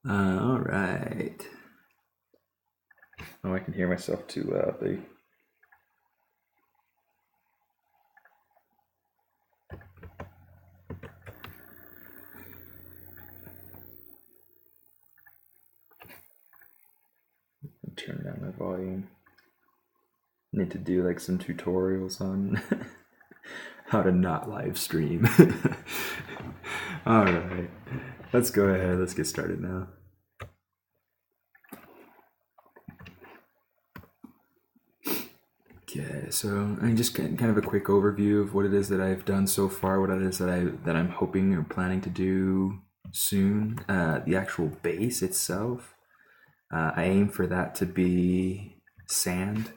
All right. Oh, I can hear myself too loudly. Turn down my volume. Need to do like some tutorials on how to not live stream. All right, let's go ahead. Let's get started now. Okay, so I mean, just kind of a quick overview of what it is that I've done so far, what it is that I'm hoping or planning to do soon. The actual base itself, I aim for that to be sand,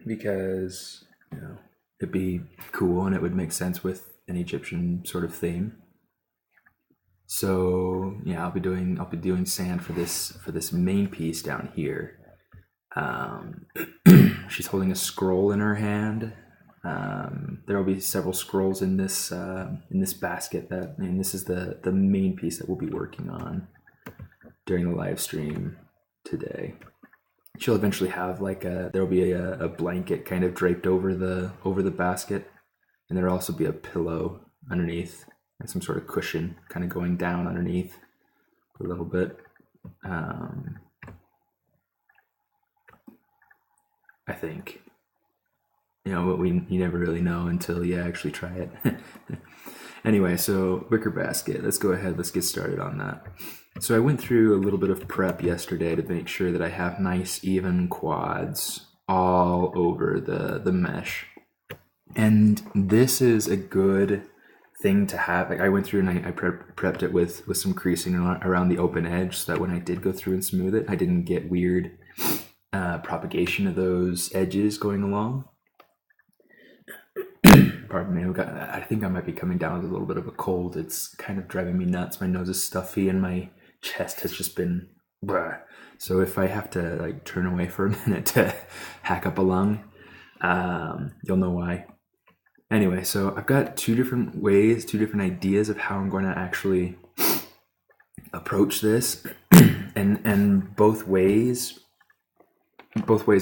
because it'd be cool and it would make sense with an Egyptian sort of theme. So yeah, I'll be doing sand for this main piece down here. She's holding a scroll in her hand. There will be several scrolls in this basket. This is the main piece that we'll be working on during the live stream today. She'll eventually have there'll be a blanket kind of draped over the basket, and there'll also be a pillow underneath and some sort of cushion kind of going down underneath a little bit. I think, but you never really know until you actually try it. Anyway, so wicker basket. Let's go ahead. Let's get started on that. So I went through a little bit of prep yesterday to make sure that I have nice even quads all over the mesh. And this is a good thing to have. Like I went through and I prepped it with some creasing around the open edge, so that when I did go through and smooth it, I didn't get weird propagation of those edges going along. Pardon me, I think I might be coming down with a little bit of a cold. It's kind of driving me nuts. My nose is stuffy and my chest has just been blah. So if I have to turn away for a minute to hack up a lung, you'll know why. Anyway, so I've got two different ideas of how I'm going to actually approach this, and both ways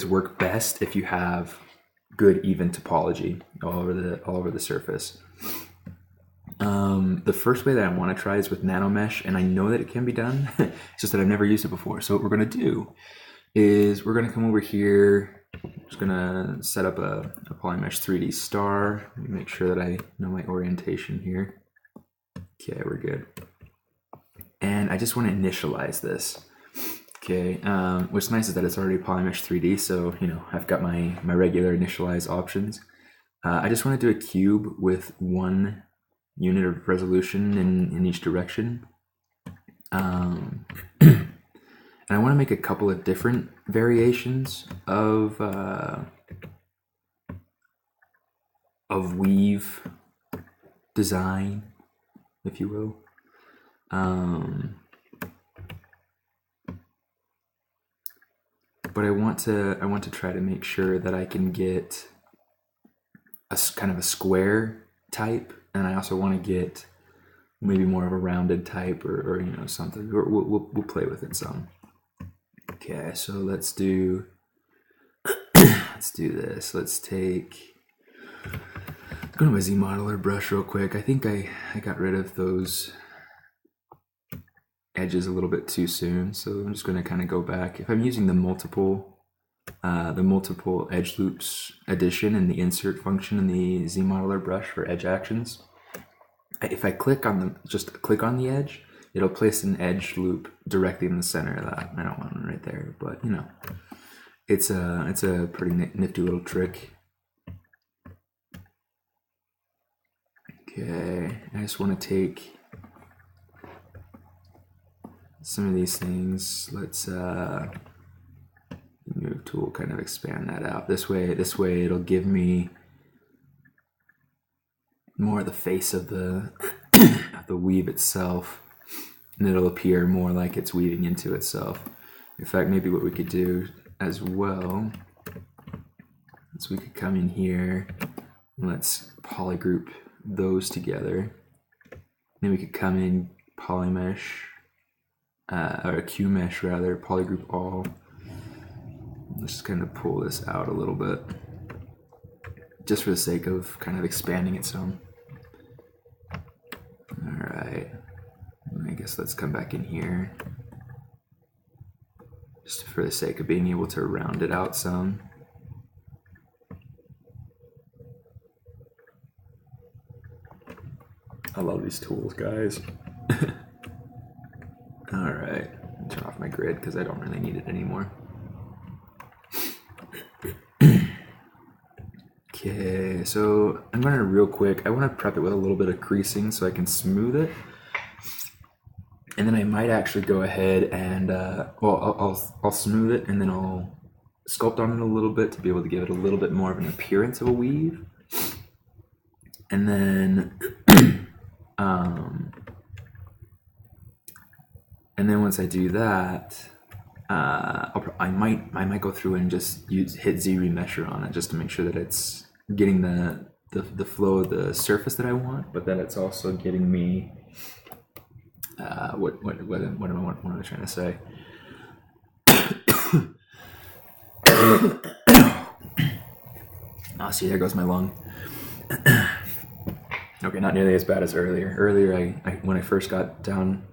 work best if you have good even topology all over the surface. The first way that I want to try is with NanoMesh, and I know that it can be done. It's just that I've never used it before. So what we're going to do is we're going to come over here. I'm just going to set up a Polymesh 3D star. Let me make sure that I know my orientation here. Okay, we're good. And I just want to initialize this. Okay, what's nice is that it's already Polymesh 3D, so I've got my regular initialize options. I just want to do a cube with 1 unit of resolution in each direction. And I want to make a couple of different variations of weave design, if you will. But I want to try to make sure that I can get a kind of a square type, and I also want to get maybe more of a rounded type, or something. We'll play with it some. Okay, so let's do this. Let's go to my ZModeler brush real quick. I think I got rid of those edges a little bit too soon, so I'm just going to kind of go back. If I'm using the multiple edge loops addition and the insert function in the ZModeler brush for edge actions, if I click on the edge, it'll place an edge loop directly in the center of that. I don't want one right there, but it's a pretty nifty little trick. Okay, I just want to take some of these things. Let's move tool, kind of expand that out. This way it'll give me more of the face of the the weave itself, and it'll appear more like it's weaving into itself. In fact, maybe what we could do as well is we could come in here and let's polygroup those together. Then we could come in Polymesh or a Q mesh rather, polygroup all. Let's just kind of pull this out a little bit, just for the sake of kind of expanding it some. All right, I guess let's come back in here, just for the sake of being able to round it out some. I love these tools, guys. All right, turn off my grid because I don't really need it anymore. Okay, so I'm gonna real quick, I want to prep it with a little bit of creasing so I can smooth it. And then I might actually go ahead and, I'll smooth it and then I'll sculpt on it a little bit to be able to give it a little bit more of an appearance of a weave. And then, once I do that, I might go through and just hit ZBrush Measure on it just to make sure that it's getting the flow of the surface that I want, but that it's also getting me what am I trying to say? Oh, see, there goes my lung. Okay, not nearly as bad as earlier. Earlier, when I first got down,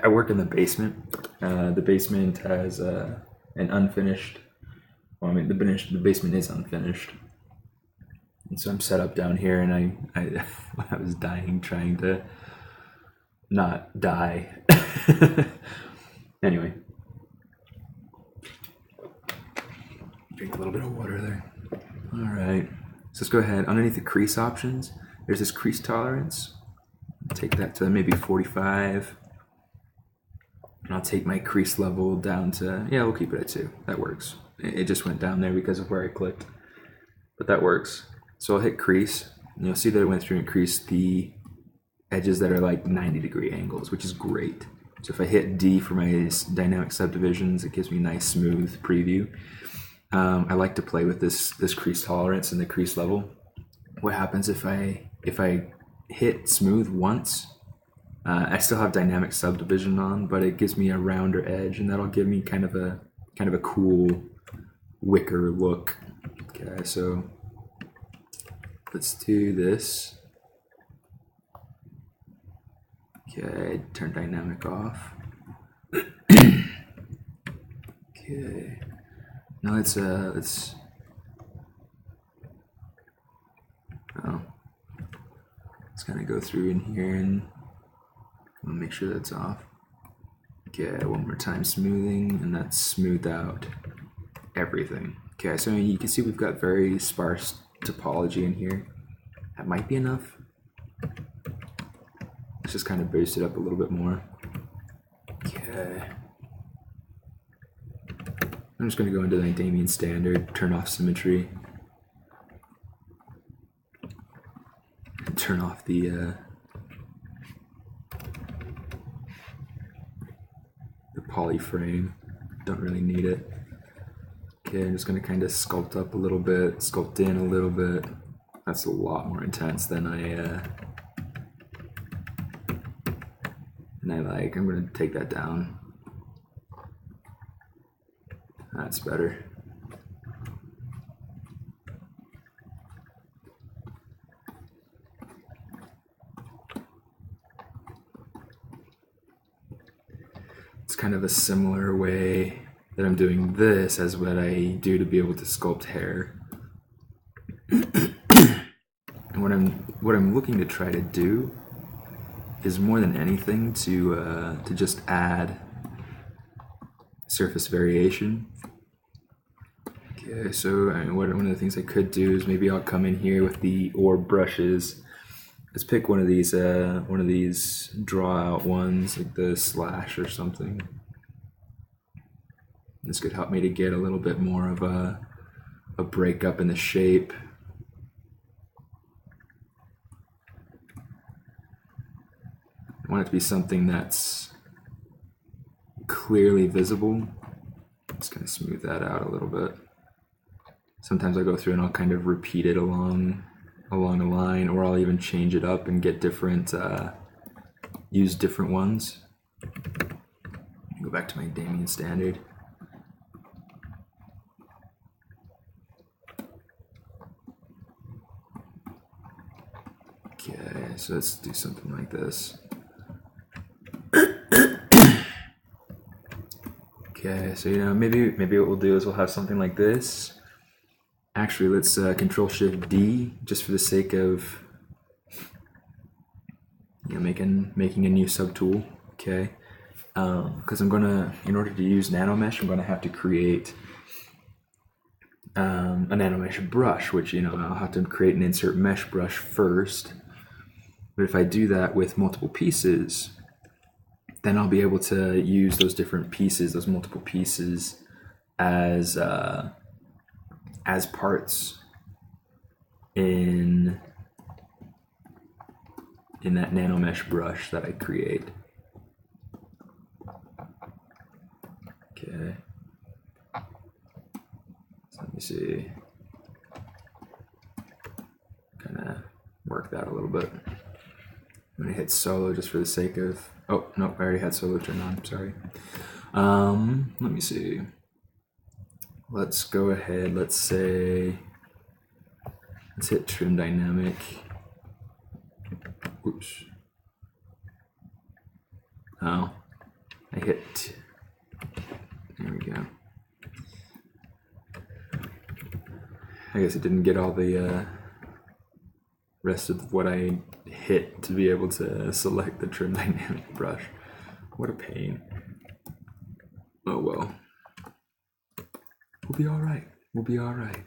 I work in the basement. The basement has an unfinished. Well, I mean, the basement is unfinished, and so I'm set up down here, and I was dying trying to not die. Anyway, drink a little bit of water there. All right, so let's go ahead. Underneath the crease options, there's this crease tolerance. Take that to maybe 45. And I'll take my crease level down to, yeah, we'll keep it at 2. That works. It just went down there because of where I clicked. But that works. So I'll hit crease. And you'll see that it went through and creased the edges that are like 90-degree angles, which is great. So if I hit D for my dynamic subdivisions, it gives me a nice smooth preview. I like to play with this crease tolerance and the crease level. What happens if I hit smooth once? I still have dynamic subdivision on, but it gives me a rounder edge, and that'll give me kind of a cool wicker look. Okay, so let's do this. Okay, turn dynamic off. Okay, now let's kind of go through in here and I'll make sure that's off. Okay, one more time smoothing, and that's smoothed out everything. Okay, so you can see we've got very sparse topology in here. That might be enough. Let's just kind of boost it up a little bit more. Okay. I'm just going to go into the Damien standard, turn off symmetry, and turn off the poly frame. Don't really need it. Okay, I'm just going to kind of sculpt up a little bit, sculpt in a little bit. That's a lot more intense than I like. I'm going to take that down. That's better. It's kind of a similar way that I'm doing this as what I do to be able to sculpt hair. And what I'm looking to try to do is more than anything to just add surface variation. Okay, so one of the things I could do is maybe I'll come in here with the orb brushes. Let's pick one of these draw out ones, like the slash or something. This could help me to get a little bit more of a breakup in the shape. I want it to be something that's clearly visible. Just gonna smooth that out a little bit. Sometimes I'll go through and I'll kind of repeat it along a line, or I'll even change it up and get different, use different ones. back to my Damien standard. Okay, so let's do something like this. Okay, so maybe what we'll do is we'll have something like this. Actually, let's Control Shift D just for the sake of making a new subtool. Okay, because I'm gonna, in order to use NanoMesh, I'm gonna have to create a NanoMesh brush, which I'll have to create an insert mesh brush first. But if I do that with multiple pieces, then I'll be able to use those different pieces, those multiple pieces, as parts in that NanoMesh brush that I create. Okay. So let me see. Kind of work that a little bit. I'm gonna hit solo just for the sake of. Oh no, I already had solo turned on. Sorry. Let me see. Let's go ahead. Let's hit trim dynamic. Oops. Oh, I hit. There we go. I guess it didn't get all the rest of what I hit to be able to select the trim dynamic brush. What a pain. Oh well. We'll be alright. We'll be alright.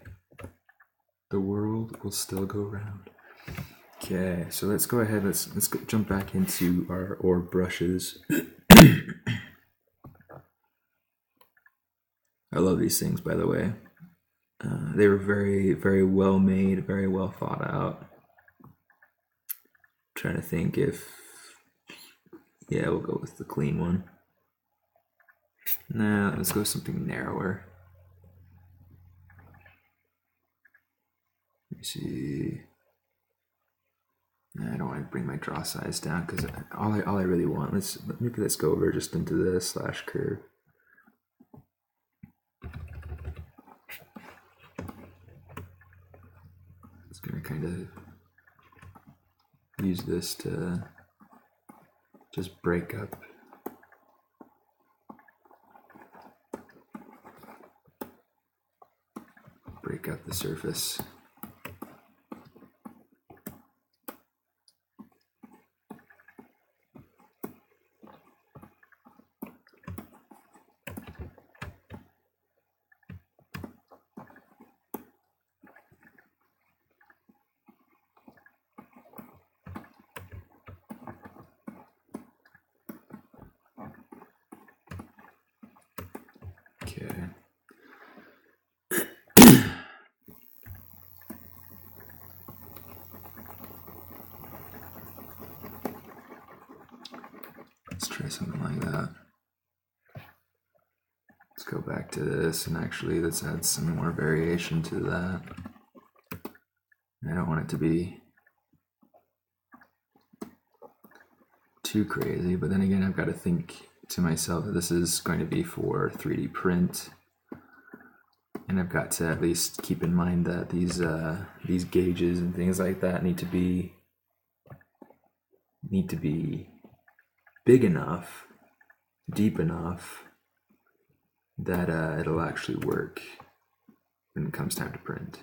The world will still go round. Okay, so let's go ahead, let's jump back into our orb brushes. I love these things, by the way. They were very, very well made, very well thought out. Trying to think if, yeah, we'll go with the clean one. Nah, let's go with something narrower. Let me see. Nah, I don't want to bring my draw size down because all I really want. Maybe let's go over just into the slash curve. It's gonna kind of use this to just break up the surface. Okay. Let's try something like that. Let's go back to this and actually let's add some more variation to that. I don't want it to be too crazy, but then again, I've got to think to myself that this is going to be for 3D print, and I've got to at least keep in mind that these gauges and things like that need to be big enough, deep enough that it'll actually work when it comes time to print.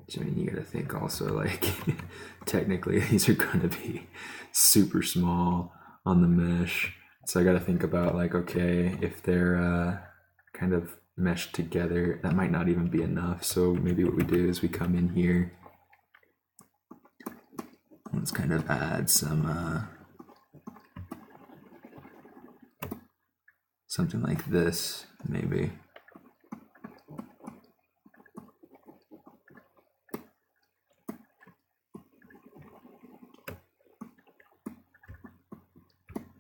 So I mean, you gotta think also, like, technically these are gonna be super small on the mesh. So I gotta think about, like, okay, if they're kind of meshed together, that might not even be enough. So maybe what we do is we come in here. Let's kind of add some something like this, maybe.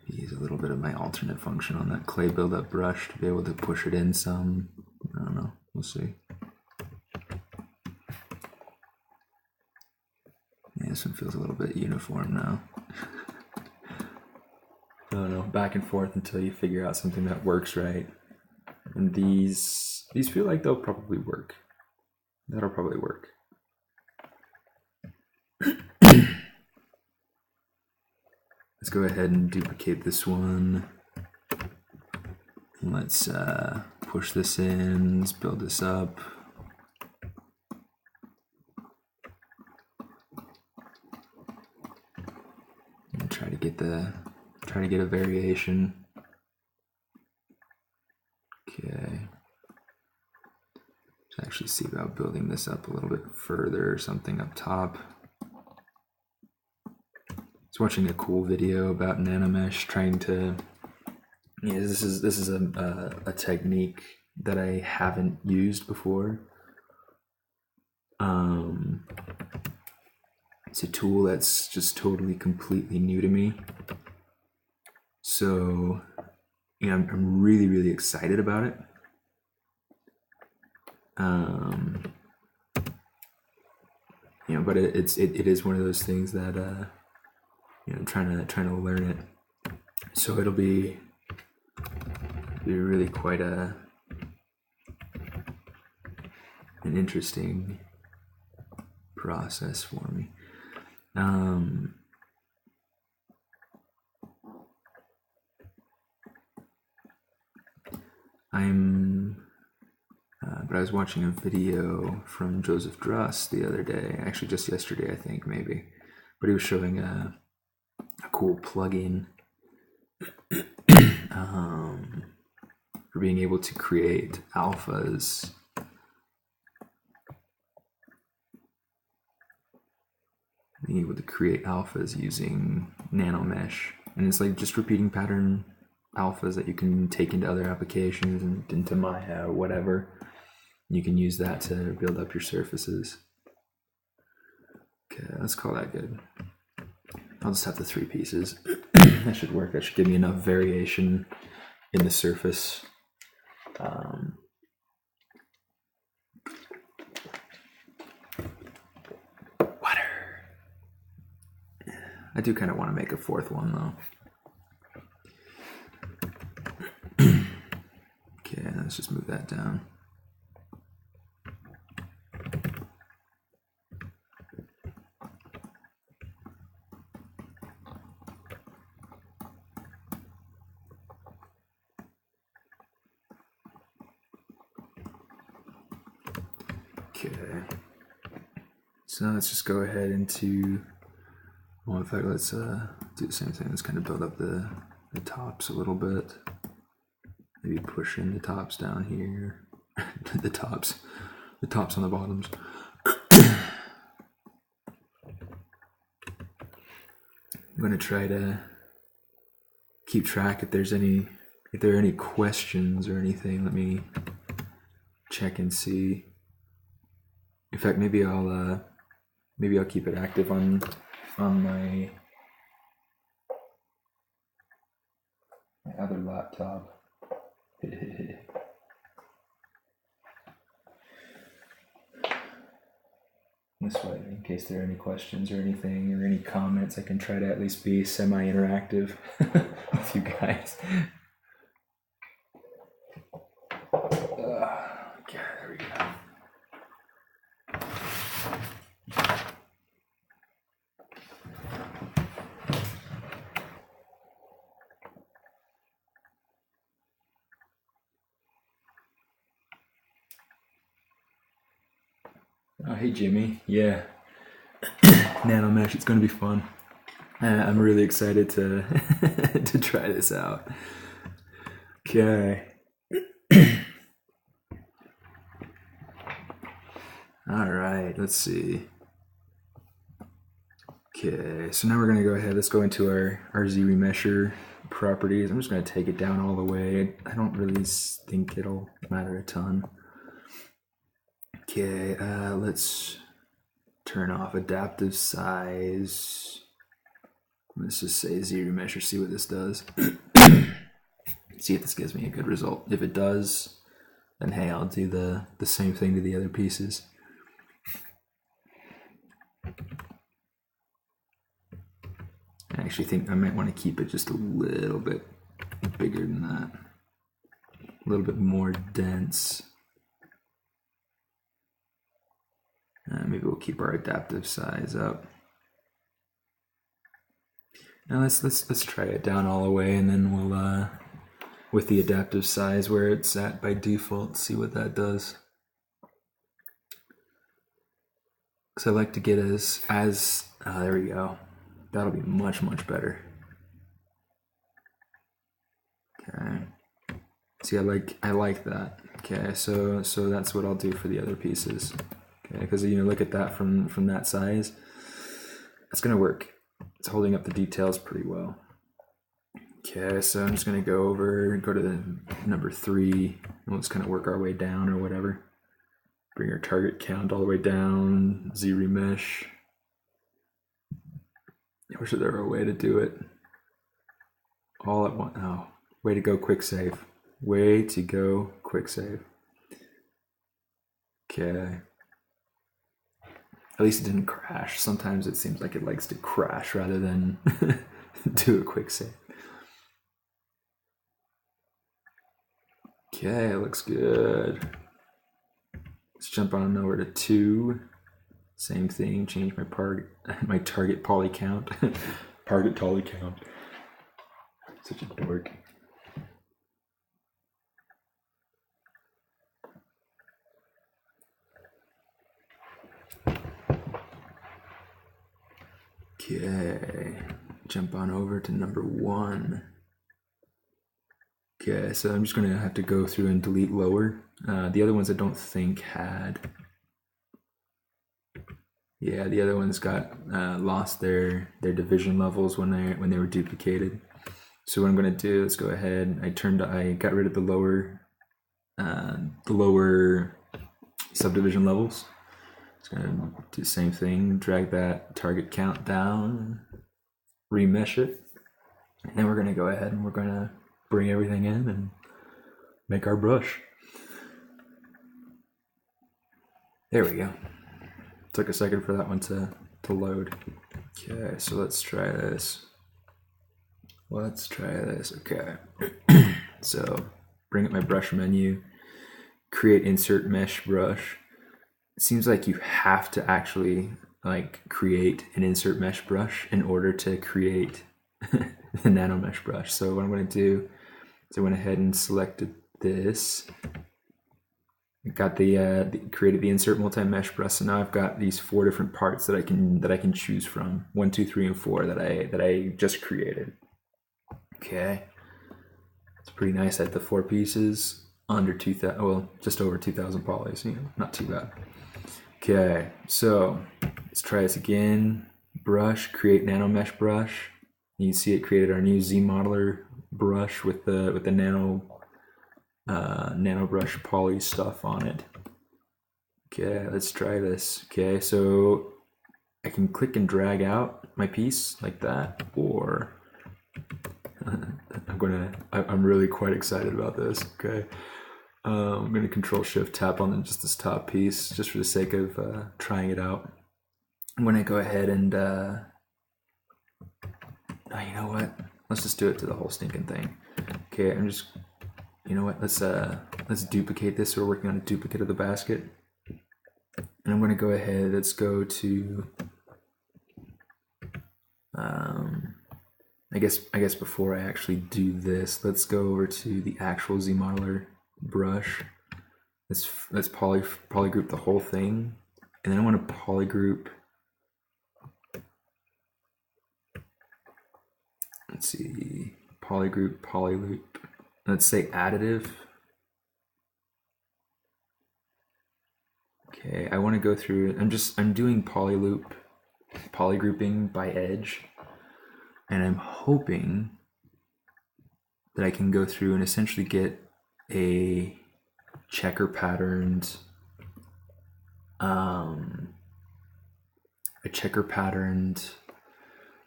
Use a little bit of my alternate function on that clay buildup brush to be able to push it in some. I don't know, we'll see. Yeah, This one feels a little bit uniform now. I don't know, back and forth until you figure out something that works right. And these feel like they'll probably work. That'll probably work. Let's go ahead and duplicate this one. Let's push this in, let's build this up. And try to get a variation. Okay. Let's actually see about building this up a little bit further or something up top. I was watching a cool video about NanoMesh trying to. Yeah, this is a technique that I haven't used before. It's a tool that's just totally completely new to me. So, you know, I'm really excited about it. You know, but it is one of those things that you know, I'm trying to learn it. So it'll be really quite an interesting process for me. But I was watching a video from Joseph Druss the other day, actually just yesterday, I think, maybe. But he was showing a cool plugin for being able to create alphas. Being able to create alphas using NanoMesh. And it's like just repeating pattern alphas that you can take into other applications and into Maya or whatever. You can use that to build up your surfaces. Okay, let's call that good. I'll just have the 3 pieces. That should work. That should give me enough variation in the surface. Water. I do kind of want to make a 4th one though. Okay, let's just move that down. Okay, so let's just go ahead into, well, in fact, let's do the same thing. Let's kind of build up the tops a little bit. Maybe push in the tops down here. the tops on the bottoms. I'm gonna try to keep track if there are any questions or anything. Let me check and see. In fact, maybe I'll keep it active on my other laptop. This way, in case there are any questions or anything or any comments, I can try to at least be semi-interactive with you guys. Okay, there we go. Oh, hey Jimmy. Yeah. NanoMesh, it's gonna be fun. I'm really excited to to try this out. Okay. All right, let's see. Okay, so now we're gonna go ahead, let's go into our Rgb Measure Properties. I'm just gonna take it down all the way. I don't really think it'll matter a ton. Okay, let's turn off adaptive size. Let's just say ZBrush, see what this does. See if this gives me a good result. If it does, then hey, I'll do the same thing to the other pieces. actually think I might want to keep it just a little bit bigger than that. A little bit more dense. Maybe we'll keep our adaptive size up. Now let's try it down all the way, and then we'll with the adaptive size where it's at by default, see what that does. Because I like to get as there we go. That'll be much better. Okay. See, I like that. Okay, so that's what I'll do for the other pieces. Okay, because you know, look at that from that size. It's gonna work. It's holding up the details pretty well. Okay, so I'm just gonna go to the number 3, and let's kind of work our way down or whatever. Bring our target count all the way down. ZBrush Mesh. I wish there were a way to do it all at once. Oh, way to go, quick save. Way to go, quick save. Okay. At least it didn't crash. Sometimes it seems like it likes to crash rather than do a quick save. Okay, it looks good. Let's jump on over to 2. Same thing, change my target poly count. Target poly count. Such a dork. Okay, jump on over to number 1. Okay, so I'm just gonna have to go through and delete lower. The other ones I don't think had. Yeah, the other ones got lost their division levels when they were duplicated. So what I'm gonna do is go ahead. I got rid of the lower subdivision levels. Just gonna do the same thing. Drag that target count down, remesh it, and then we're gonna go ahead and we're gonna bring everything in and make our brush. There we go. Took a second for that one to load. Okay, so let's try this. Okay. So bring up my brush menu, create insert mesh brush. It seems like you have to actually create an insert mesh brush in order to create the NanoMesh brush. So what I'm going to do is I went ahead and selected this. I got created the insert multi-mesh brush, so now I've got these 4 different parts that I can choose from. 1, 2, 3, and 4 that I just created. Okay, it's pretty nice at the 4 pieces under 2,000. Well, just over 2,000 polys. You know, not too bad. Okay, so let's try this again. Brush, create NanoMesh brush. You can see it created our new Z modeler brush with the nano brush poly stuff on it. Okay, let's try this. Okay, so I can click and drag out my piece like that, or I'm really quite excited about this. Okay, I'm gonna Control Shift tap on just this top piece just for the sake of trying it out. I'm gonna go ahead and you know what? Let's just do it to the whole stinking thing. Okay, you know what? Let's duplicate this. We're working on a duplicate of the basket, and I'm going to go ahead. Let's go to. I guess before I actually do this, let's go over to the actual Z modeler brush. Let's polygroup the whole thing, and then I want to polygroup. Let's see, polygroup, polyloop. Let's say additive. Okay, I want to go through. I'm doing polygrouping by edge, and I'm hoping that I can go through and essentially get a checker patterned,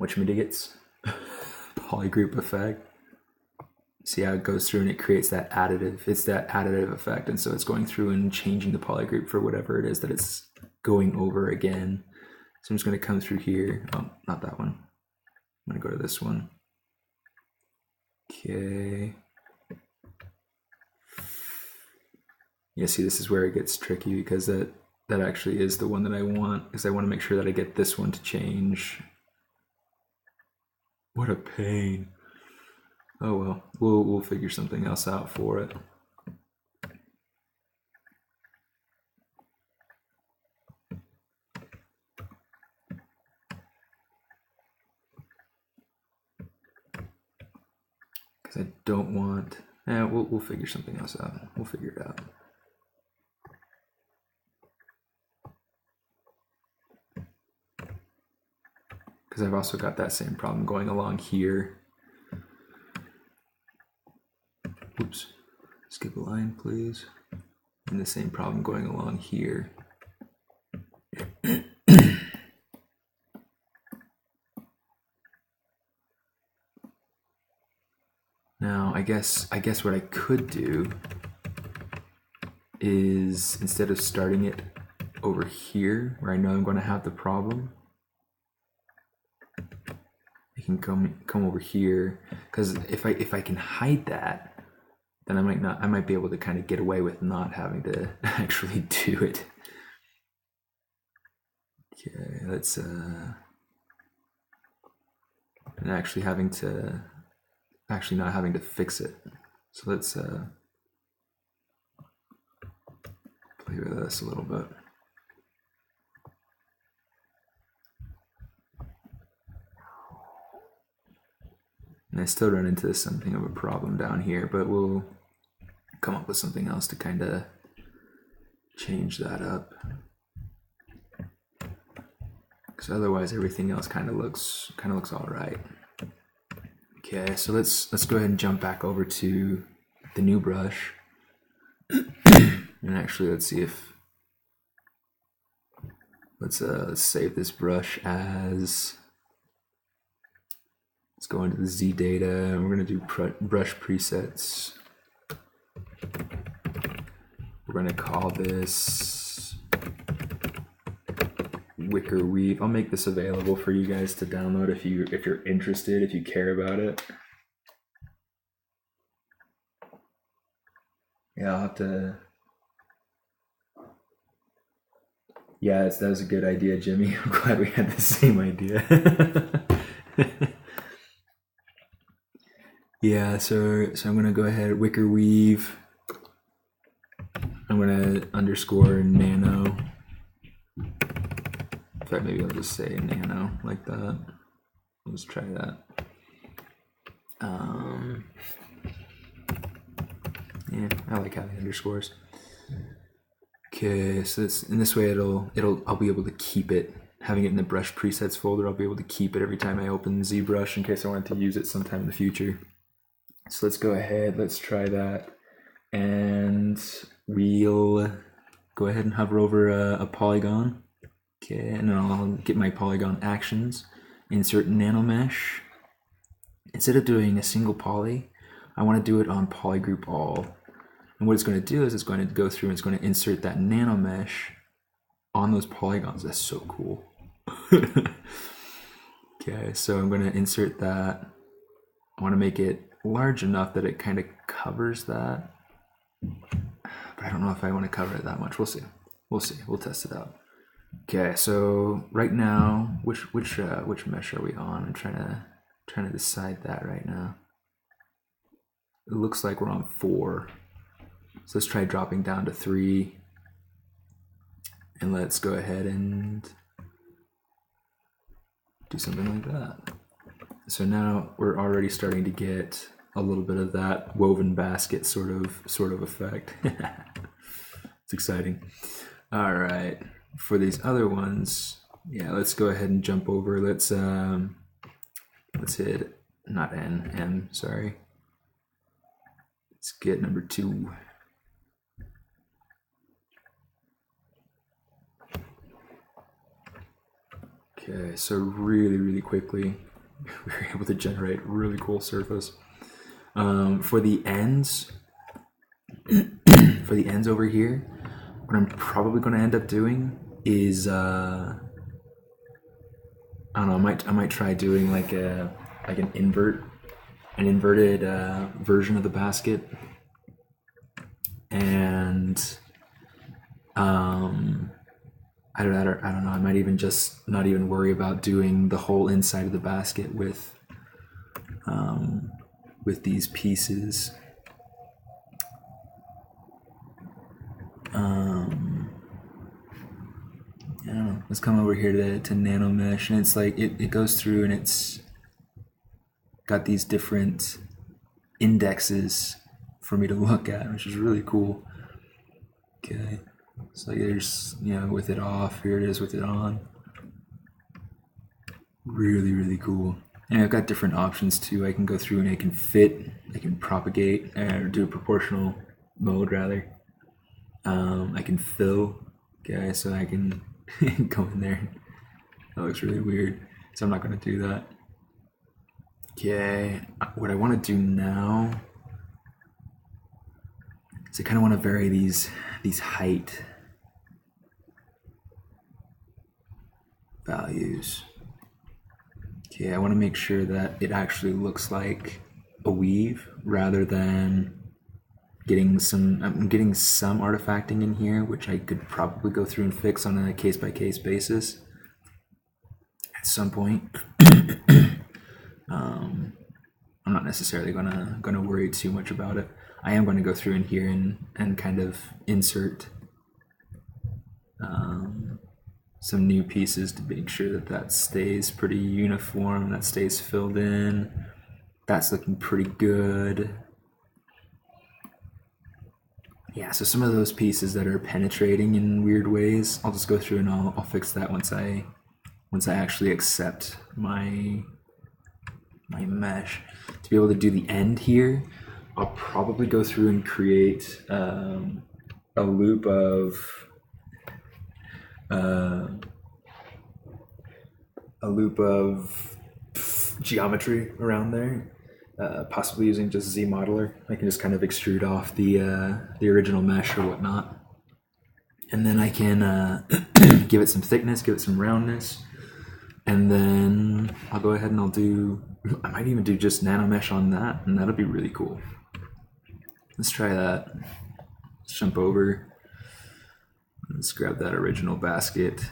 whatchamadiggits, polygroup effect. See how it goes through and it creates that additive. It's that additive effect, and so it's going through and changing the polygroup for whatever it is that it's going over again. So I'm just going to come through here. Oh, not that one. I'm gonna go to this one. Okay. Yeah, see, this is where it gets tricky because that actually is the one that I want, because I want to make sure that I get this one to change. What a pain. Oh well, we'll figure something else out for it. Because I don't want. We'll figure something else out. We'll figure it out. Because I've also got that same problem going along here. Oops. Skip a line, please. And the same problem going along here. Now, I guess what I could do is, instead of starting it over here where I know I'm going to have the problem, I can come over here, because if I can hide that, then I might be able to kind of get away with not having to actually do it. Okay, let's and actually not having to fix it. So let's play with this a little bit. And I still run into something of a problem down here, but we'll come up with something else to kind of change that up. Because otherwise everything else kind of looks all right. Okay, so let's go ahead and jump back over to the new brush. And actually, let's see if let's save this brush as. Let's go into the Z data. We're going to do brush presets. We're going to call this Wicker Weave. I'll make this available for you guys to download if you're interested, if you care about it. Yeah, I'll have to. Yeah, that was a good idea, Jimmy. I'm glad we had the same idea. Yeah, so I'm gonna go ahead, Wicker Weave. I'm gonna underscore nano. In fact, maybe I'll just say nano like that. Let's try that. Yeah, I like having underscores. Okay, so in this way I'll be able to keep it. Having it in the brush presets folder, I'll be able to keep it every time I open ZBrush in case I want to use it sometime in the future. So let's go ahead, let's try that. And we'll go ahead and hover over a polygon. Okay, and then I'll get my polygon actions, insert NanoMesh. Instead of doing a single poly, I want to do it on polygroup all. And what it's going to do is it's going to go through and it's going to insert that NanoMesh on those polygons. That's so cool. Okay, so I'm going to insert that. I want to make it large enough that it kind of covers that. But I don't know if I want to cover it that much. We'll see. We'll test it out. Okay, so right now, which mesh are we on? I'm trying to decide that right now. It looks like we're on 4. So let's try dropping down to 3. And let's go ahead and do something like that. So now we're already starting to get a little bit of that woven basket sort of effect. It's exciting. All right, for these other ones, yeah, let's go ahead and jump over. Let's hit not M, sorry. Let's get number 2. Okay, so really quickly, we were able to generate a really cool surface. For the ends, over here, what I'm probably going to end up doing is I don't know. I might try doing like an inverted version of the basket, and I don't know. I might even just not even worry about doing the whole inside of the basket with these pieces. I don't know. Let's come over here to NanoMesh, and it's like it goes through and it's got these different indexes for me to look at, which is really cool. Okay, so there's, you know, with it off, here it is with it on. Really, really cool. And I've got different options too. I can go through and I can fit, I can propagate, or do a proportional mode rather. I can fill, okay, so I can go in there. That looks really weird, so I'm not going to do that. Okay, what I want to do now is I kind of want to vary these height values. Okay, I want to make sure that it actually looks like a weave rather than getting some. I'm getting some artifacting in here, which I could probably go through and fix on a case-by-case basis at some point. I'm not necessarily gonna worry too much about it. I am going to go through in here and kind of insert some new pieces to make sure that that stays pretty uniform, that stays filled in. That's looking pretty good. Yeah, so some of those pieces that are penetrating in weird ways, I'll just go through and I'll fix that once I actually accept my mesh. To be able to do the end here, I'll probably go through and create a loop of geometry around there, possibly using just ZModeler. I can just kind of extrude off the original mesh or whatnot, and then I can give it some thickness, give it some roundness, and then I'll go ahead and I might even do just NanoMesh on that, and that'll be really cool. Let's try that. Let's jump over. Let's grab that original basket.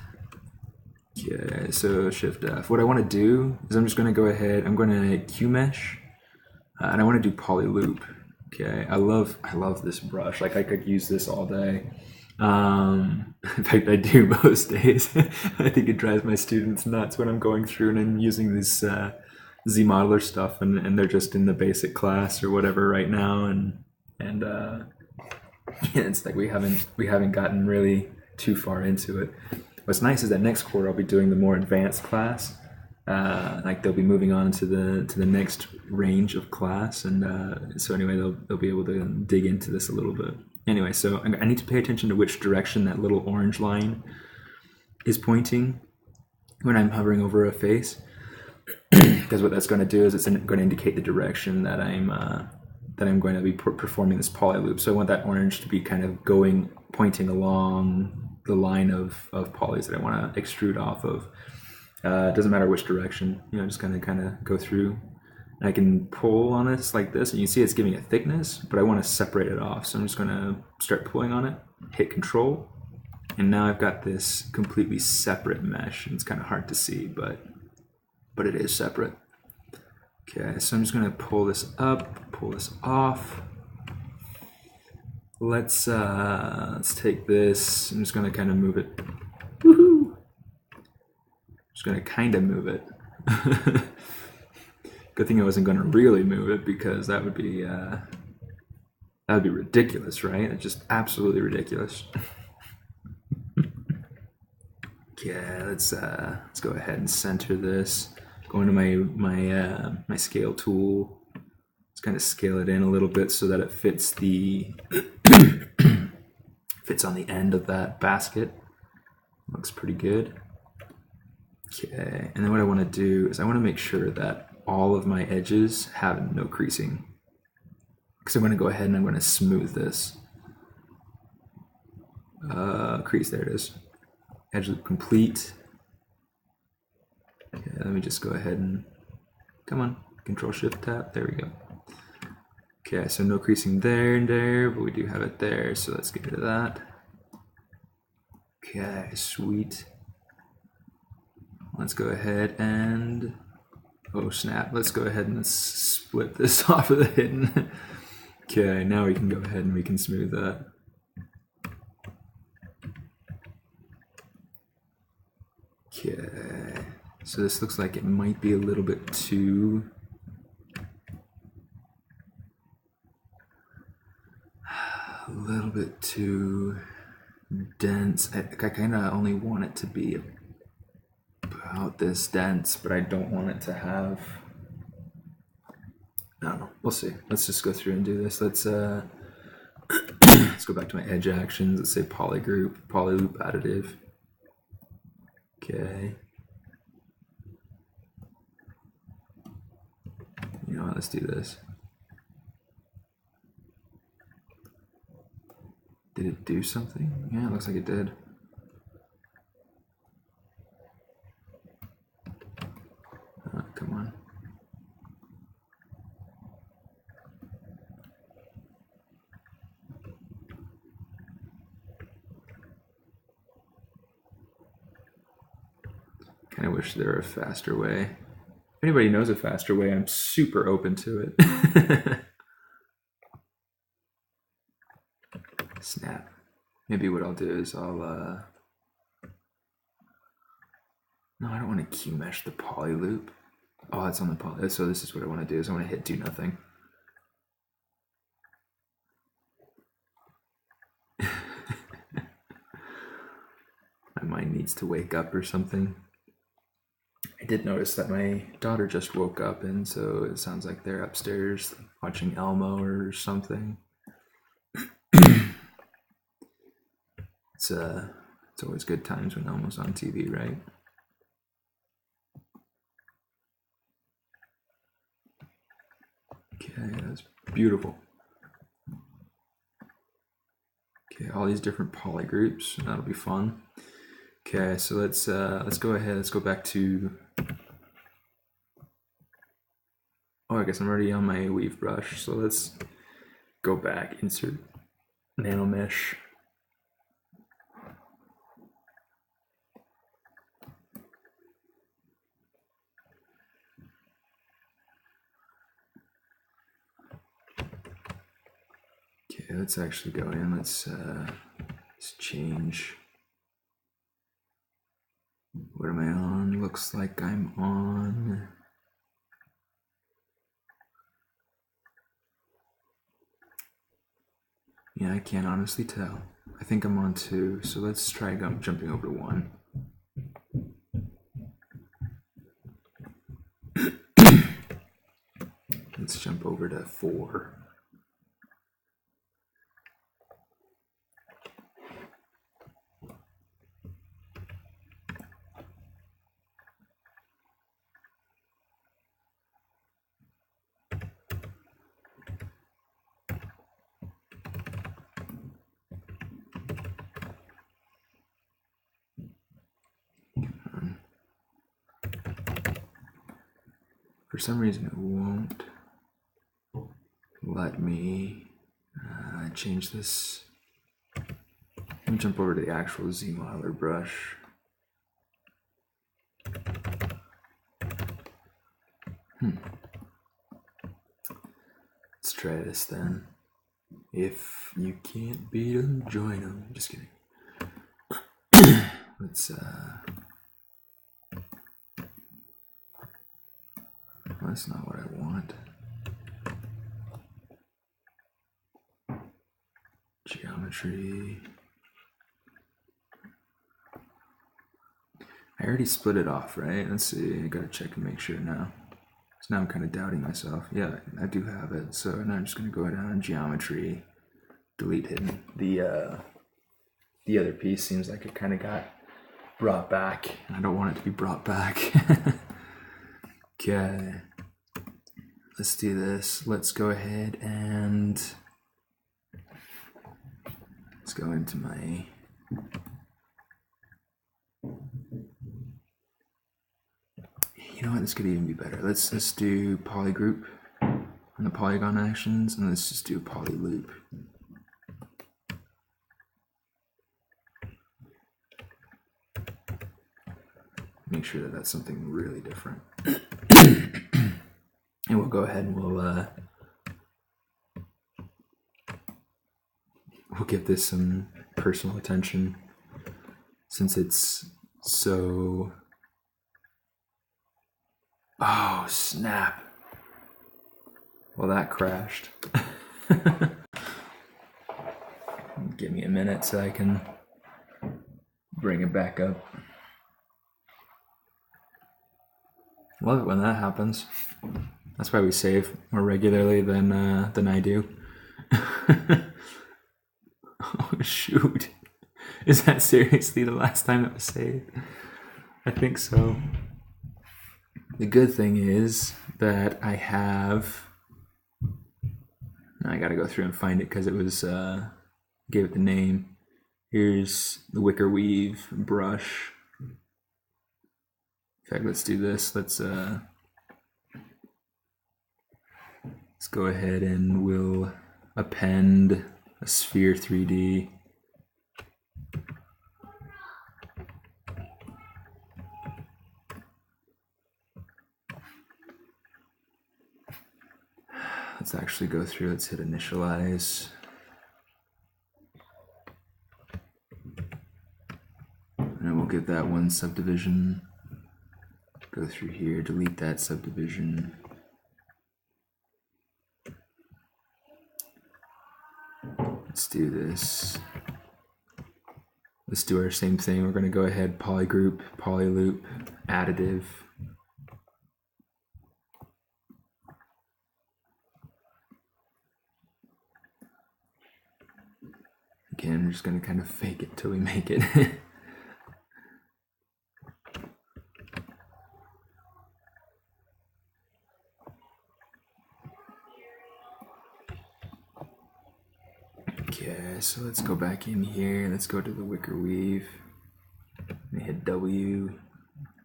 Okay, so Shift F. What I want to do is I'm just going to go ahead. I'm going to QMesh, and I want to do Polyloop. Okay, I love this brush. Like, I could use this all day. In fact, I do most days. I think it drives my students nuts when I'm going through and I'm using this ZModeler stuff, and they're just in the basic class or whatever right now, and yeah, it's like we haven't gotten really too far into it. What's nice is that next quarter I'll be doing the more advanced class. Like, they'll be moving on to the next range of class, and so anyway, they'll be able to dig into this a little bit. Anyway, so I need to pay attention to which direction that little orange line is pointing when I'm hovering over a face, because what that's going to do is it's going to indicate the direction that I'm going to be performing this poly loop. So I want that orange to be kind of pointing along the line of polys that I want to extrude off of. It doesn't matter which direction, just kind of go through. And I can pull on this like this, and you see it's giving it thickness, but I want to separate it off. So I'm just going to start pulling on it, hit Control, and now I've got this completely separate mesh. And it's kind of hard to see, but it is separate. Okay, so I'm just going to pull this up, pull this off. Let's take this. I'm just going to kind of move it. Woohoo! Just going to kind of move it. Good thing I wasn't going to really move it, because that would be ridiculous, right? It's just absolutely ridiculous. Okay, let's go ahead and center this. Go into my scale tool. Let's kind of scale it in a little bit so that it fits fits on the end of that basket. Looks pretty good. Okay, and then what I want to do is I want to make sure that all of my edges have no creasing, because I'm going to go ahead and I'm going to smooth this. Crease, there it is. Edge loop complete. Okay, let me just go ahead and, come on, Control Shift Tap, there we go. Okay, so no creasing there and there, but we do have it there, so let's get rid of that. Okay, sweet. Let's go ahead and, oh snap, let's go ahead and split this off of the hidden. Okay, now we can go ahead and we can smooth that. Okay, so this looks like it might be a little bit too dense. I kind of only want it to be about this dense, but I don't want it to have, I don't know, we'll see. Let's just go through and do this. Let's let's go back to my edge actions. Let's say polygroup, polyloop additive. Okay. You know what, let's do this. Did it do something? Yeah, it looks like it did. Oh, come on. Kind of wish there were a faster way. If anybody knows a faster way, I'm super open to it. Snap. Maybe what I'll do is I'll, no, I don't want to Q mesh the poly loop. Oh, it's on the poly. So this is what I want to do is I want to hit do nothing. My mind needs to wake up or something. I did notice that my daughter just woke up, and so it sounds like they're upstairs watching Elmo or something. It's always good times when Elmo's on TV, right? Okay, that's beautiful. Okay, all these different poly groups, that'll be fun. Okay, so let's go ahead. Let's go back to. Oh, I guess I'm already on my weave brush. So let's go back, insert NanoMesh. Okay, let's actually go in. Let's change. What am I on? Looks like I'm on. Yeah, I can't honestly tell. I think I'm on 2, so let's try jumping over to 1. Let's jump over to 4. For some reason, it won't let me change this. Let me jump over to the actual ZBrush brush. Let's try this then. If you can't beat 'em, join 'em. Just kidding. Let's that's not what I want. Geometry. I already split it off, right? Let's see. I gotta check and make sure now. So now I'm kind of doubting myself. Yeah, I do have it. So now I'm just gonna go down geometry, delete hidden. The other piece seems like it kind of got brought back, and I don't want it to be brought back. Okay. Let's do this. Let's go ahead and let's go into my you know what, this could even be better. Let's do polygroup on the polygon actions, and let's just do poly loop. Make sure that that's something really different. And we'll go ahead and we'll give this some personal attention since it's so... Oh, snap. Well, that crashed. Give me a minute so I can bring it back up. Love it when that happens. That's why we save more regularly than I do. Oh, shoot. Is that seriously the last time it was saved? I think so. The good thing is that I have... I gotta go through and find it because it was... gave it the name. Here's the Wicker Weave brush. In fact, let's do this. Let's go ahead and we'll append a sphere 3D. Let's actually go through, let's hit initialize. And we'll give that one subdivision. Go through here, delete that subdivision. Let's do this. Let's do our same thing. We're going to go ahead, polygroup, polyloop, additive. Again, we're just going to kind of fake it till we make it. Okay, so let's go back in here. Let's go to the Wicker Weave. And hit W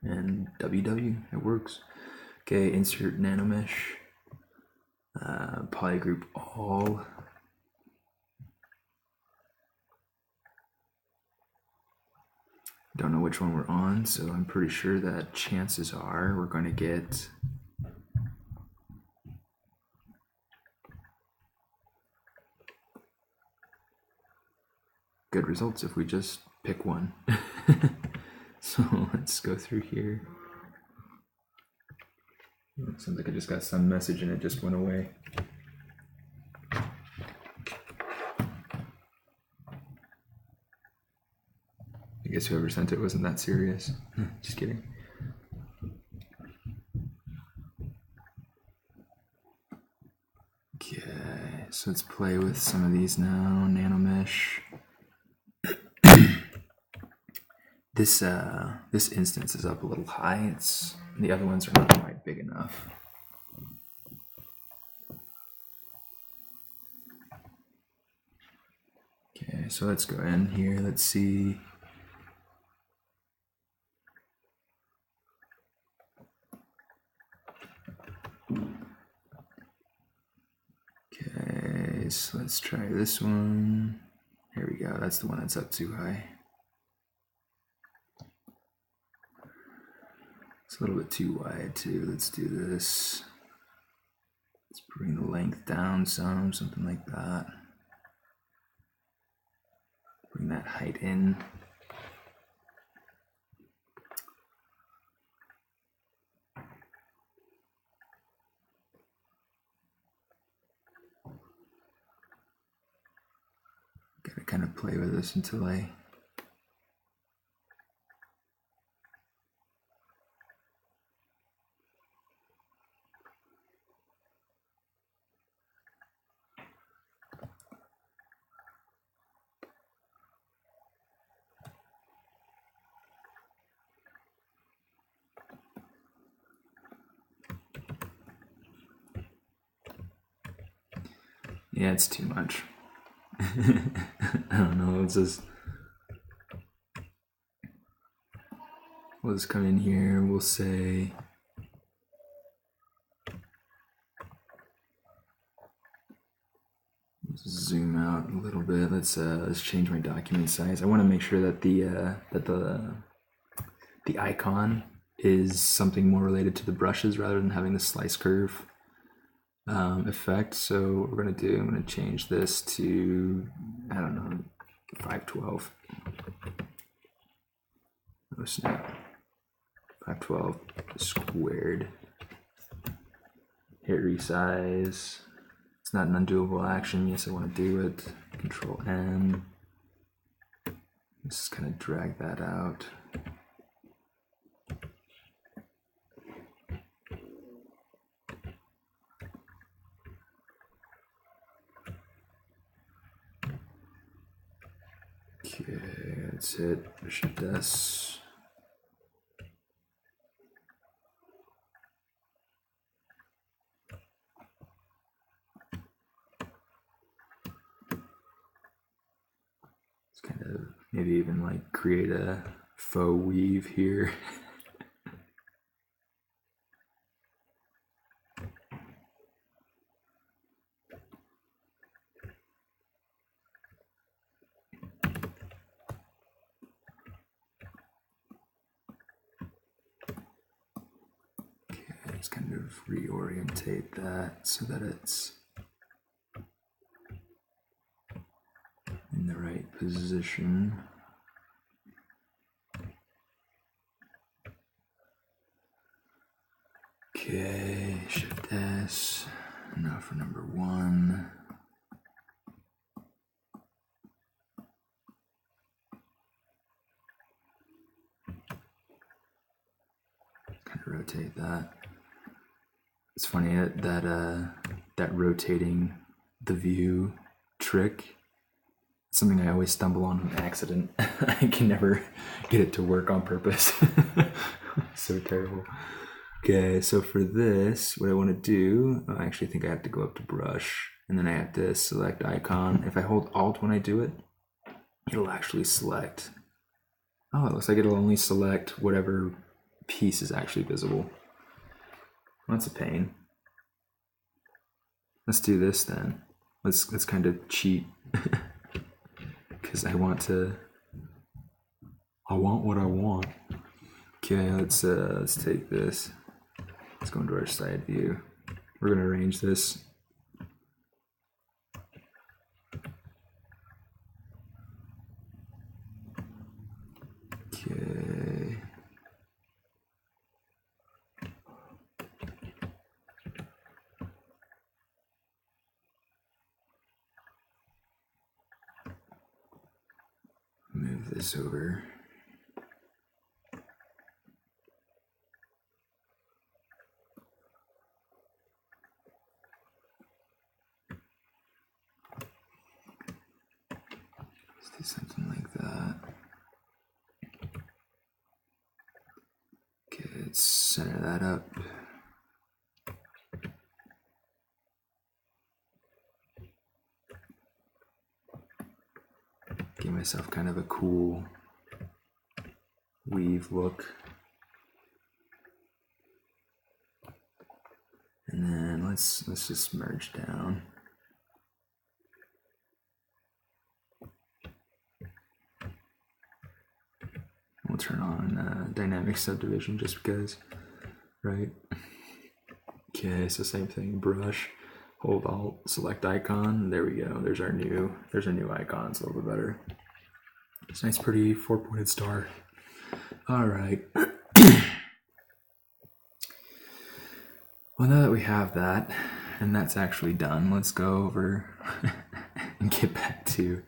and WW. It works. Okay, insert NanoMesh. Polygroup all. Don't know which one we're on, so I'm pretty sure that chances are we're going to get good results if we just pick one. So let's go through here. It sounds like I just got some message and it just went away. I guess whoever sent it wasn't that serious. Just kidding. Okay, so let's play with some of these now. NanoMesh. This instance is up a little high. The other ones are not quite big enough. Okay, so let's go in here. Let's see. Okay, so let's try this one. Here we go. That's the one that's up too high. It's a little bit too wide too. Let's do this. Let's bring the length down some, something like that. Bring that height in. Gotta kind of play with this until I yeah, it's too much. I don't know, we'll just come in here, we'll say zoom out a little bit. Let's change my document size. I want to make sure that the icon is something more related to the brushes rather than having the slice curve effect. So what we're gonna do, I'm gonna change this to, I don't know, 512. Oh snap. 512 squared. Hit resize. It's not an undoable action. Yes, I want to do it. Control N. Just kind of drag that out. Okay, that's it. Shift S. Let's kind of maybe even like create a faux weave here. Just kind of reorientate that so that it's in the right position. Okay, Shift S. Now for number 1. Kind of rotate that. It's funny that rotating the view trick, something I always stumble on accident. I can never get it to work on purpose. So terrible. Okay, so for this, what I want to do, I actually think I have to go up to brush, and then I have to select icon. If I hold Alt when I do it, it'll actually select. Oh, it looks like it'll only select whatever piece is actually visible. That's a pain. Let's do this then. Let's kind of cheat because I want what I want. Okay, let's take this. Let's go into our side view. We're gonna arrange this. Okay. Move this over. Let's do something like that. Okay, let's center that up. Give myself kind of a cool weave look. And then let's just merge down. We'll turn on dynamic subdivision just because, right? Okay, so same thing, brush, hold Alt, select icon. There we go. There's our new icon. It's a little bit better. It's a nice, pretty 4-pointed star. All right. Well, now that we have that, and that's actually done, let's go over and get back to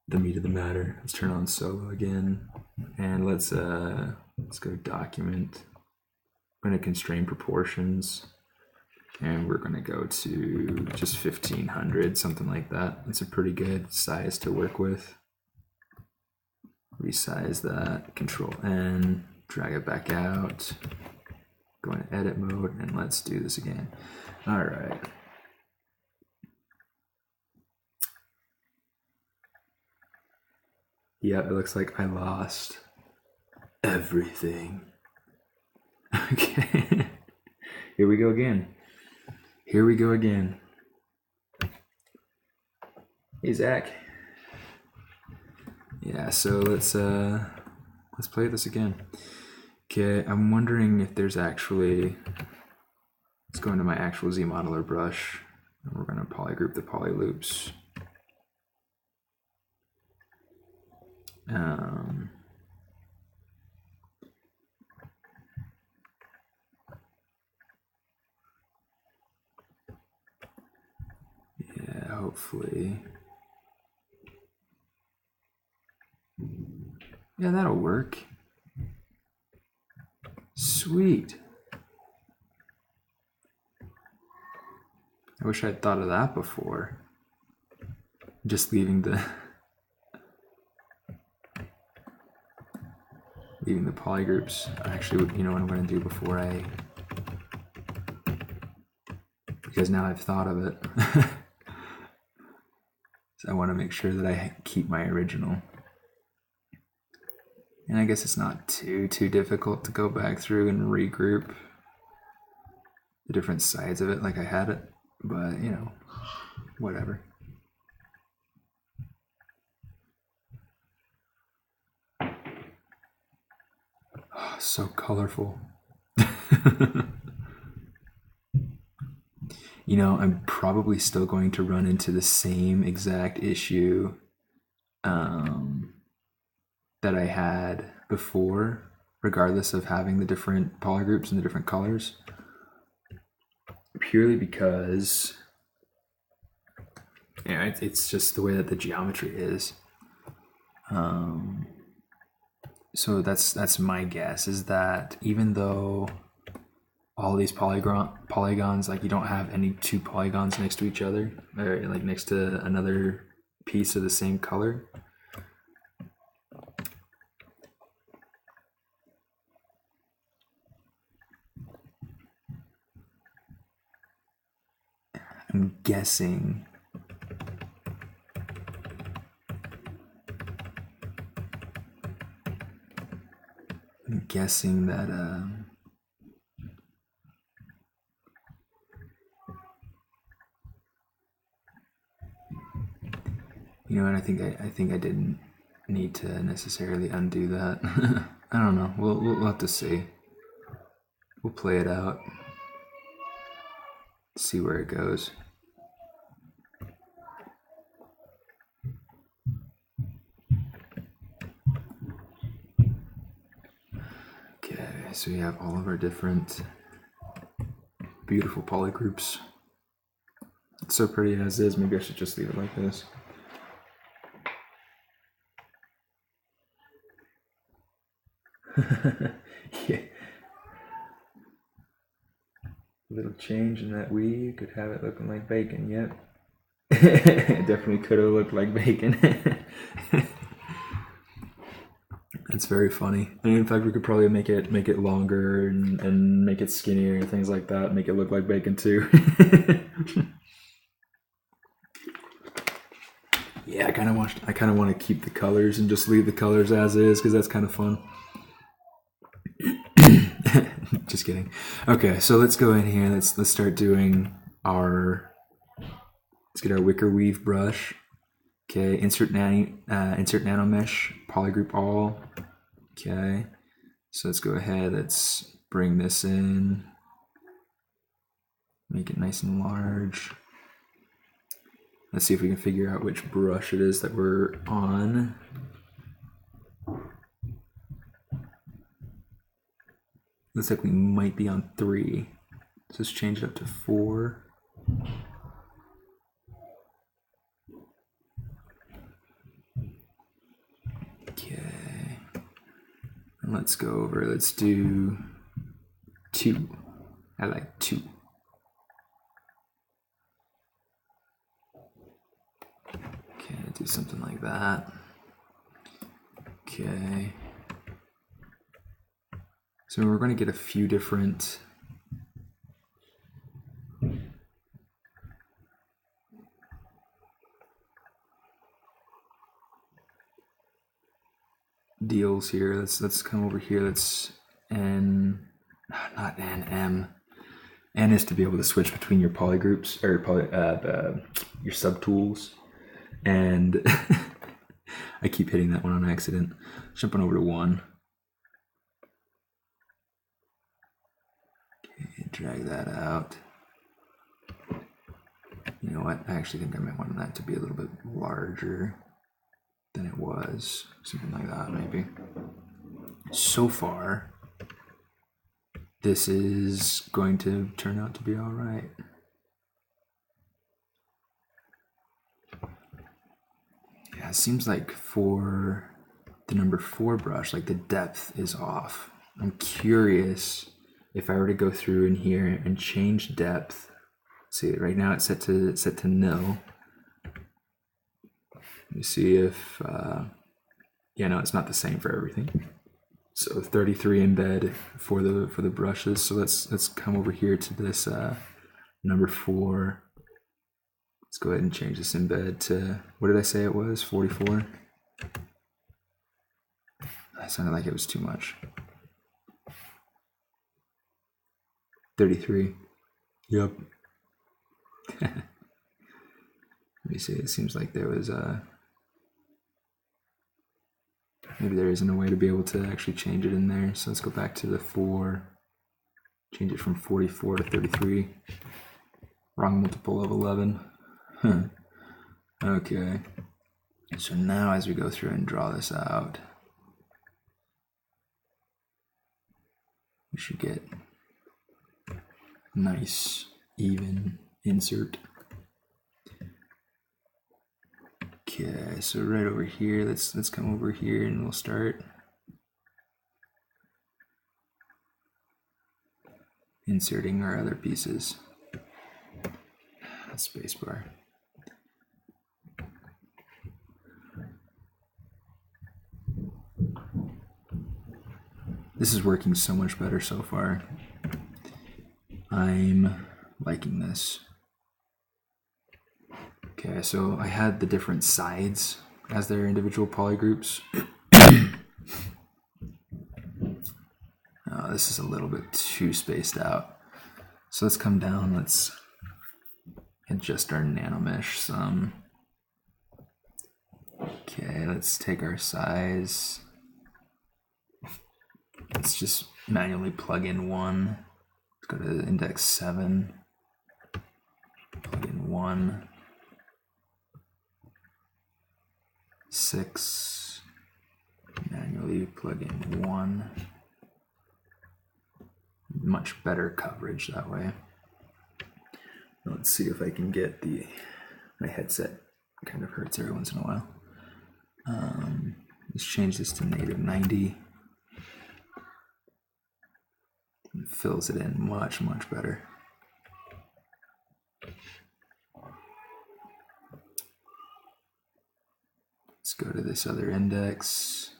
the meat of the matter. Let's turn on solo again, and let's go document. I'm going to constrain proportions, and we're going to go to just 1500, something like that. It's a pretty good size to work with. Resize that, Control N, drag it back out. Go into edit mode, and let's do this again. All right. Yeah, it looks like I lost everything. Okay. Here we go again. Here we go again. Hey Zach. Yeah, so let's play this again. Okay, I'm wondering if there's actually, let's go into my actual Z modeler brush, and we're gonna polygroup the poly loops. Yeah, hopefully. Yeah, that'll work. Sweet. I wish I'd thought of that before. Just leaving the polygroups. Actually, you know what I'm going to do before because now I've thought of it. So I want to make sure that I keep my original. And I guess it's not too difficult to go back through and regroup the different sides of it like I had it, but you know, whatever. Oh, so colorful. You know, I'm probably still going to run into the same exact issue that I had before, regardless of having the different polygroups and the different colors, purely because it's just the way that the geometry is. So that's my guess, is that even though all these polygons, like you don't have any two polygons next to each other, or like next to another piece of the same color. I'm guessing that you know, and I think I didn't need to necessarily undo that. I don't know. We'll have to see. We'll play it out. See where it goes. Okay, so we have all of our different beautiful polygroups. It's so pretty as is. Maybe I should just leave it like this. Yeah. A little change in that weave could have it looking like bacon. Yep. It definitely could have looked like bacon. That's very funny. And in fact, we could probably make it longer and make it skinnier and things like that. Make it look like bacon too. Yeah, I kind of want to keep the colors and just leave the colors as is, because that's kind of fun. Just kidding. Okay, so let's go in here. Let's start doing our. Let's get our Wicker weave brush. Okay, insert NanoMesh, polygroup all. Okay, so let's go ahead. Let's bring this in. Make it nice and large. Let's see if we can figure out which brush it is that we're on. Looks like we might be on 3. So let's change it up to 4. Okay. And let's go over, let's do 2. I like 2. Okay, do something like that. Okay. So we're going to get a few different deals here. Let's come over here. Let's N, not N, M. N is to be able to switch between your polygroups or your subtools. And I keep hitting that one on accident. Jumping over to 1. Okay, drag that out. You know what? I actually think I might want that to be a little bit larger than it was. Something like that, maybe. So far, this is going to turn out to be all right. Yeah, it seems like for the number 4 brush, like the depth is off. I'm curious if I were to go through in here and change depth. See, right now it's set to no. Let me see if yeah, no, it's not the same for everything. So 33 embed for the brushes. So let's come over here to this number 4. Let's go ahead and change this embed to, what did I say it was? 44? That sounded like it was too much. 33. Yep. Let me see, it seems like there was maybe there isn't a way to be able to actually change it in there. So let's go back to the 4, change it from 44 to 33. Wrong multiple of 11. Okay. So now as we go through and draw this out, we should get nice, even insert. Okay, so right over here, let's come over here and we'll start inserting our other pieces. Spacebar. This is working so much better so far. I'm liking this. Okay, so I had the different sides as their individual polygroups. Oh, this is a little bit too spaced out. So let's come down, let's adjust our NanoMesh some. Okay, let's take our size. Let's just manually plug in 1. Let's go to index 7. Plug in 1. 6. Manually plug in 1. Much better coverage that way. Let's see if I can get my headset kind of hurts every once in a while. Let's change this to native 90. It fills it in much, much better. Let's go to this other index.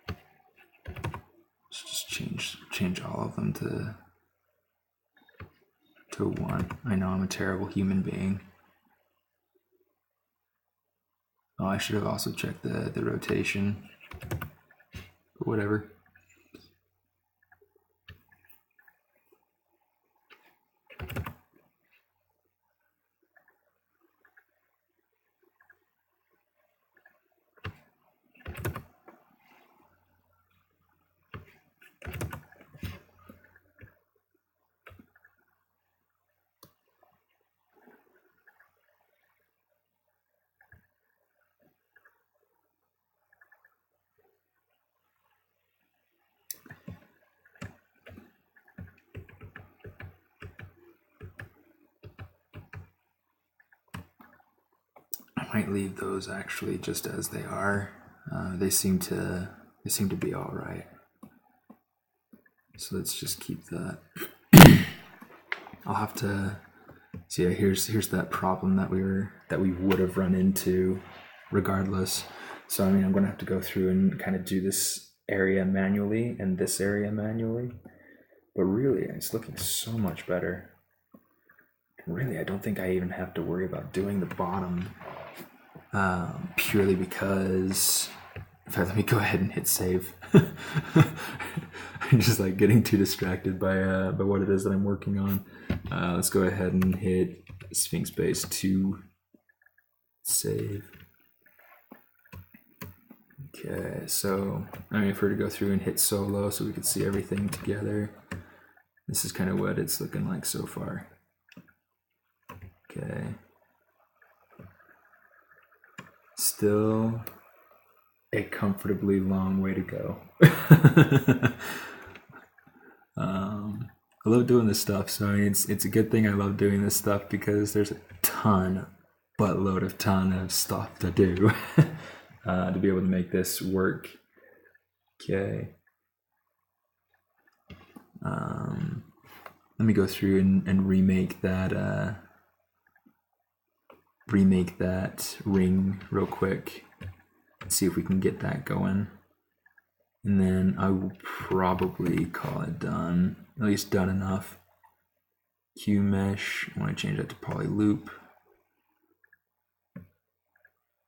Let's just change all of them to 1. I know I'm a terrible human being. Oh, I should have also checked the rotation. But whatever. I might leave those actually just as they are. They seem to be all right. So let's just keep that. I'll have to see. Yeah, here's that problem that we would have run into regardless. So I mean, I'm going to have to go through and kind of do this area manually and this area manually. But really, it's looking so much better. Really, I don't think I even have to worry about doing the bottom. Purely because, in fact, let me go ahead and hit save. I'm just like getting too distracted by what it is that I'm working on. Let's go ahead and hit Sphinx Base 2. Save. Okay, so I'm going to go through and hit solo so we can see everything together. This is kind of what it's looking like so far. Okay. Still a comfortably long way to go. I love doing this stuff, so I mean, it's a good thing I love doing this stuff because there's a ton of stuff to do to be able to make this work. Okay. Let me go through and remake that ring real quick. See if we can get that going. And then I will probably call it done, at least done enough. Q mesh, I want to change that to poly loop.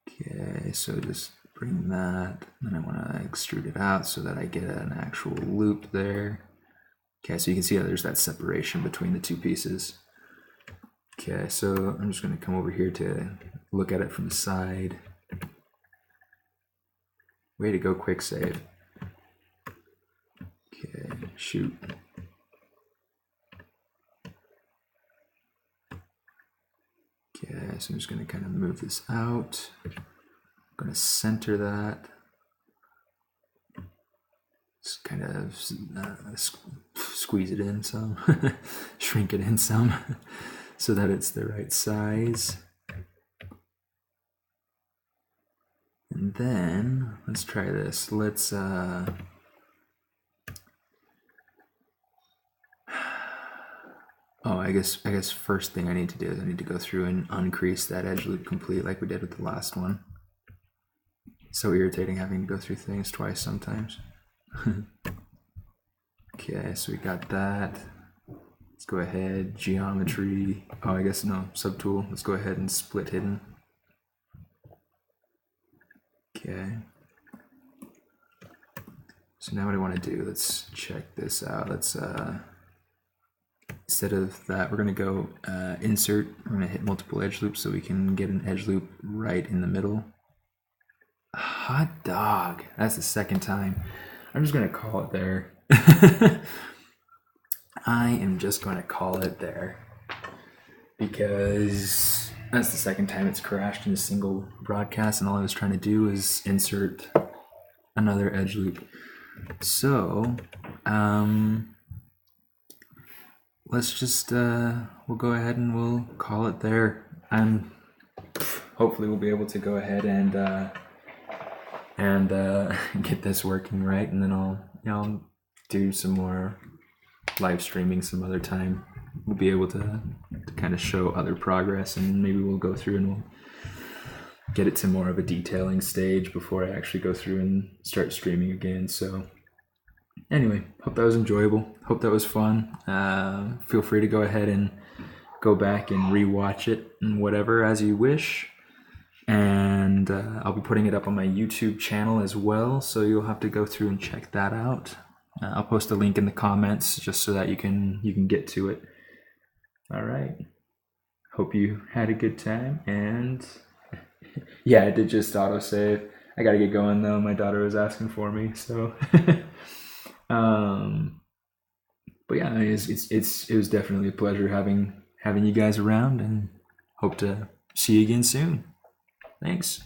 Okay, so just bring that, and I want to extrude it out so that I get an actual loop there. Okay, so you can see how there's that separation between the two pieces. Okay, so I'm just going to come over here to look at it from the side. Way to go, quick save. Okay, shoot. Okay, so I'm just going to kind of move this out. I'm going to center that. Just kind of squeeze it in some, shrink it in some, so that it's the right size. And then let's try this. Let's I guess first thing I need to do is I need to go through and uncrease that edge loop complete like we did with the last one. So irritating having to go through things twice sometimes. Okay, so we got that. Let's go ahead, geometry. Oh, I guess no, subtool. Let's go ahead and split hidden. Okay. So now what I want to do, let's check this out. Let's instead of that, we're going to go insert. We're going to hit multiple edge loops so we can get an edge loop right in the middle. Hot dog. That's the second time. I'm just going to call it there. I am just going to call it there because that's the second time it's crashed in a single broadcast, and all I was trying to do is insert another edge loop. So let's just we'll go ahead and we'll call it there, and hopefully we'll be able to go ahead and get this working right, and then I'll do some more live streaming some other time. We'll be able to kind of show other progress, and maybe we'll go through and we'll get it to more of a detailing stage before I actually go through and start streaming again. So anyway, hope that was enjoyable. Hope that was fun. Feel free to go ahead and go back and rewatch it and whatever as you wish. And I'll be putting it up on my YouTube channel as well, so you'll have to go through and check that out. I'll post a link in the comments just so that you can get to it. All right. Hope you had a good time, and yeah, I did just autosave. I gotta get going though. My daughter was asking for me, so. But yeah, it was definitely a pleasure having you guys around, and hope to see you again soon. Thanks.